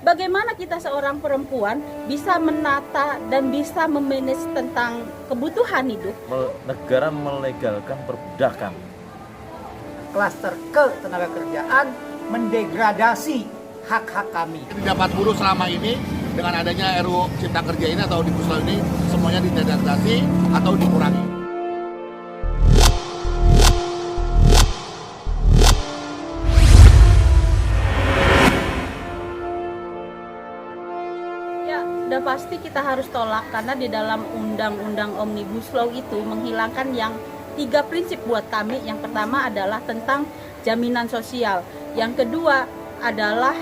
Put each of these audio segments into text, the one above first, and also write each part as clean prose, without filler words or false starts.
Bagaimana kita seorang perempuan bisa menata dan bisa memanage tentang kebutuhan hidup? Negara melegalkan perbudakan. Klaster ketenagakerjaan mendegradasi hak-hak kami. Dapat buruh selama ini dengan adanya RUU Cipta Kerja ini atau Omnibus Law ini semuanya didegradasi atau dikurangi. Udah pasti kita harus tolak karena di dalam undang-undang Omnibus Law itu menghilangkan yang 3 prinsip buat kami. Yang pertama adalah tentang jaminan sosial, yang kedua adalah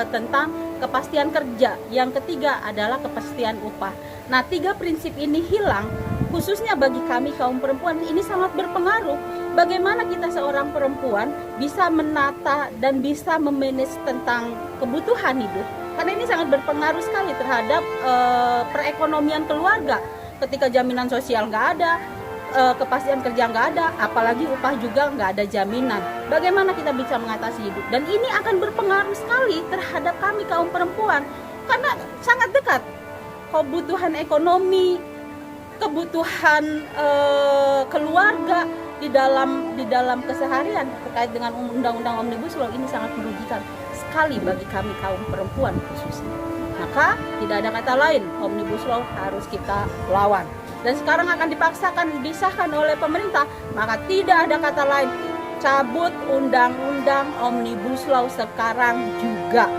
tentang kepastian kerja, yang ketiga adalah kepastian upah. Nah, 3 prinsip ini hilang, khususnya bagi kami kaum perempuan ini sangat berpengaruh. Bagaimana kita seorang perempuan bisa menata dan bisa memanage tentang kebutuhan hidup? Karena ini sangat berpengaruh sekali terhadap perekonomian keluarga. Ketika jaminan sosial nggak ada, kepastian kerja nggak ada, apalagi upah juga nggak ada jaminan. Bagaimana kita bisa mengatasi hidup? Dan ini akan berpengaruh sekali terhadap kami kaum perempuan. Karena sangat dekat. Kebutuhan ekonomi, kebutuhan keluarga di dalam keseharian terkait dengan undang-undang Omnibus Law ini sangat merugikan sekali bagi kami kaum perempuan khususnya. Maka tidak ada kata lain, Omnibus Law harus kita lawan. Dan sekarang akan disahkan oleh pemerintah, maka tidak ada kata lain, cabut undang-undang Omnibus Law sekarang juga.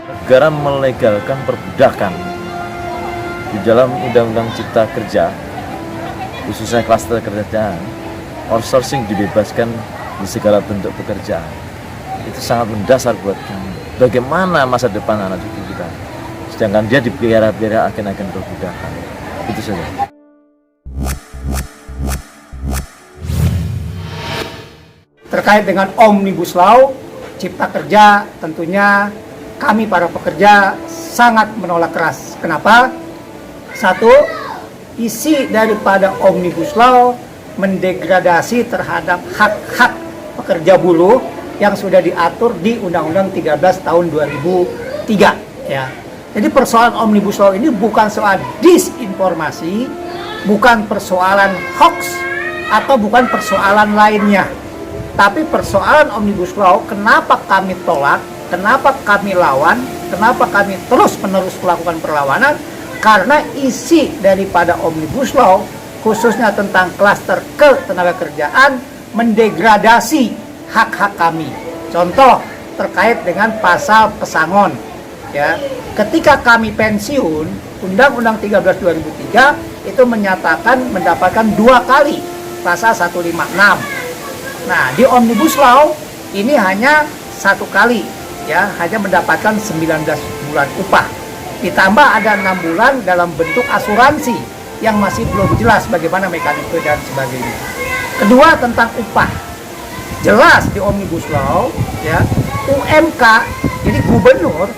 Negara melegalkan perbudakan. Di dalam Undang-Undang Cipta Kerja, khususnya klaster kerjaan, outsourcing dibebaskan di segala bentuk pekerjaan. Itu sangat mendasar buat kami. Bagaimana masa depan anak cucu kita? Sedangkan dia dipelihara-pelihara agen-agen perbudakan. Itu saja. Terkait dengan Omnibus Law Cipta Kerja, tentunya kami para pekerja sangat menolak keras. Kenapa? Satu, isi daripada Omnibus Law mendegradasi terhadap hak-hak pekerja buruh yang sudah diatur di Undang-Undang 13 tahun 2003 ya. Jadi persoalan Omnibus Law ini bukan soal disinformasi, bukan persoalan hoax atau bukan persoalan lainnya. Tapi persoalan Omnibus Law kenapa kami tolak, kenapa kami lawan, kenapa kami terus-menerus melakukan perlawanan? Karena isi daripada Omnibus Law khususnya tentang klaster ketenagakerjaan mendegradasi hak-hak kami. Contoh terkait dengan pasal pesangon ya. Ketika kami pensiun, Undang-Undang 13 2003 itu menyatakan mendapatkan 2 kali pasal 156. Nah, di Omnibus Law ini hanya 1 kali ya, hanya mendapatkan 19 bulan upah. Ditambah ada 6 bulan dalam bentuk asuransi yang masih belum jelas bagaimana mekanisme dan sebagainya. Kedua, tentang upah. Jelas di Omnibus Law ya, UMK, jadi gubernur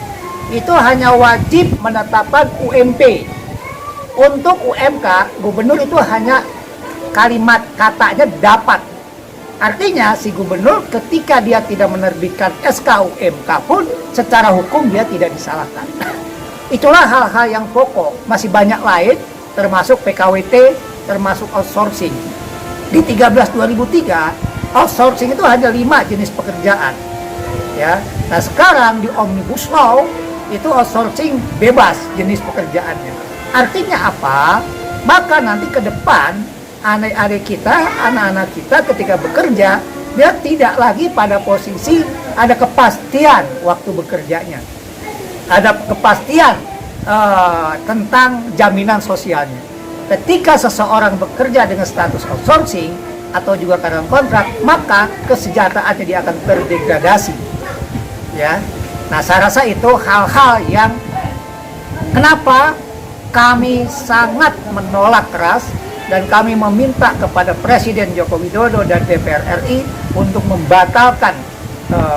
itu hanya wajib menetapkan UMP. Untuk UMK, gubernur itu hanya kalimat katanya dapat. Artinya si gubernur ketika dia tidak menerbitkan SK UMK pun secara hukum dia tidak disalahkan. Itulah hal-hal yang pokok. Masih banyak lain, termasuk PKWT, termasuk outsourcing. Di 13 2003, outsourcing itu hanya 5 jenis pekerjaan. Ya. Nah sekarang di Omnibus Law, itu outsourcing bebas jenis pekerjaannya. Artinya apa? Maka nanti ke depan, adik-adik kita, anak-anak kita ketika bekerja, dia tidak lagi pada posisi ada kepastian waktu bekerjanya. Ada kepastian tentang jaminan sosialnya. Ketika seseorang bekerja dengan status outsourcing atau juga karyawan kontrak, maka kesejahteraannya dia akan terdegradasi. Ya, nah saya rasa itu hal-hal yang kenapa kami sangat menolak keras dan kami meminta kepada Presiden Joko Widodo dan DPR RI untuk membatalkan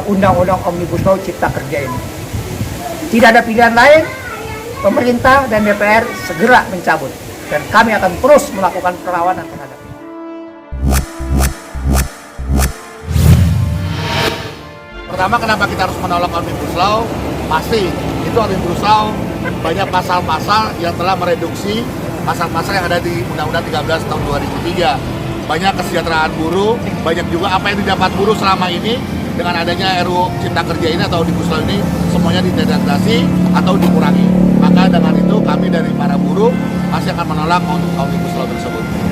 Undang-Undang Omnibus Law Cipta Kerja ini. Tidak ada pilihan lain, pemerintah dan DPR segera mencabut. Dan kami akan terus melakukan perlawanan terhadap ini. Pertama, kenapa kita harus menolak Omnibus Law? Pasti itu Omnibus Law banyak pasal-pasal yang telah mereduksi pasal-pasal yang ada di Undang-Undang 13 tahun 2003. Banyak kesejahteraan buruh, banyak juga apa yang didapat buruh selama ini dengan adanya RUU Cipta Kerja ini atau Omnibus Law ini semuanya didegradasi atau dikurangi. Maka dengan itu kami dari para buruh pasti akan menolak Omnibus Law tersebut.